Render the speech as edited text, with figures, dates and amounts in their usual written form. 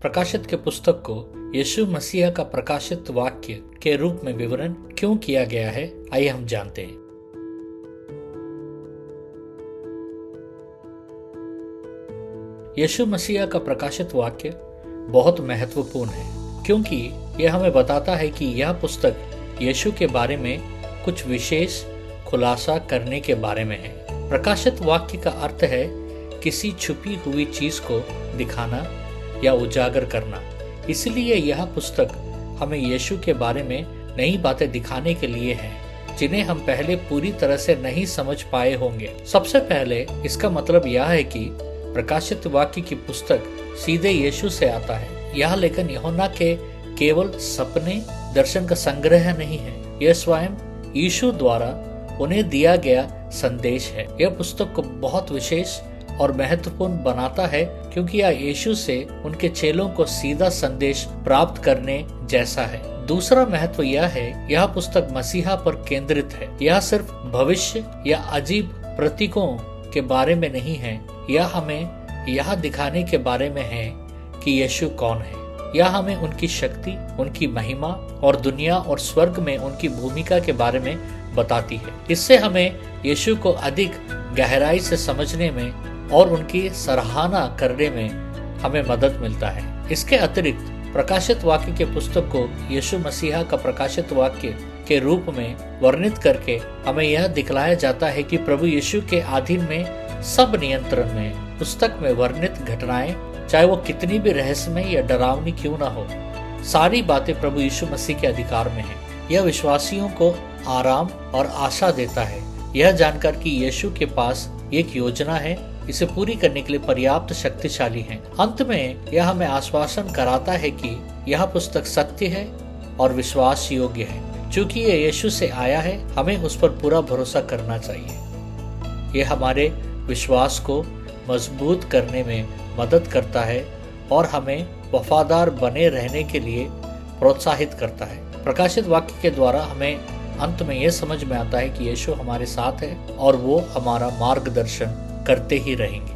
प्रकाशित के पुस्तक को यीशु मसीह का प्रकाशित वाक्य के रूप में विवरण क्यों किया गया है, आइए हम जानते हैं। यीशु मसीह का प्रकाशित वाक्य बहुत महत्वपूर्ण है क्योंकि यह हमें बताता है कि यह पुस्तक यीशु के बारे में कुछ विशेष खुलासा करने के बारे में है। प्रकाशित वाक्य का अर्थ है किसी छुपी हुई चीज को दिखाना या उजागर करना। इसलिए यह पुस्तक हमें यीशु के बारे में नई बातें दिखाने के लिए है जिन्हें हम पहले पूरी तरह से नहीं समझ पाए होंगे। सबसे पहले इसका मतलब यह है कि प्रकाशित वाक्य की पुस्तक सीधे यीशु से आता है। यह लेखन यूहन्ना के केवल सपने दर्शन का संग्रह नहीं है, यह स्वयं यीशु द्वारा उन्हें दिया गया संदेश है। यह पुस्तक को बहुत विशेष और महत्वपूर्ण बनाता है क्योंकि यह यीशु से उनके चेलों को सीधा संदेश प्राप्त करने जैसा है। दूसरा महत्व यह है, यह पुस्तक मसीहा पर केंद्रित है। यह सिर्फ भविष्य या अजीब प्रतीकों के बारे में नहीं है, यह हमें यह दिखाने के बारे में है कि यीशु कौन है। यह हमें उनकी शक्ति, उनकी महिमा और दुनिया और स्वर्ग में उनकी भूमिका के बारे में बताती है। इससे हमें यीशु को अधिक गहराई से समझने में और उनकी सराहना करने में हमें मदद मिलता है। इसके अतिरिक्त प्रकाशित वाक्य के पुस्तक को यीशु मसीहा का प्रकाशित वाक्य के रूप में वर्णित करके हमें यह दिखलाया जाता है कि प्रभु यीशु के अधीन में सब नियंत्रण में पुस्तक में वर्णित घटनाएं, चाहे वो कितनी भी रहस्यमय या डरावनी क्यों ना हो, सारी बातें प्रभु यीशु मसीह के अधिकार में है। यह विश्वासियों को आराम और आशा देता है, यह जानकर कि यीशु के पास एक योजना है, इसे पूरी करने के लिए पर्याप्त शक्तिशाली है। अंत में यह हमें आश्वासन कराता है कि यह पुस्तक सत्य है और विश्वास योग्य है। चूंकि यह यीशु से आया है, हमें उस पर पूरा भरोसा करना चाहिए। यह हमारे विश्वास को मजबूत करने में मदद करता है और हमें वफादार बने रहने के लिए प्रोत्साहित करता है। प्रकाशित वाक्य के द्वारा हमें अंत में यह समझ में आता है कि यीशु हमारे साथ है और वो हमारा मार्गदर्शन करते ही रहेंगे।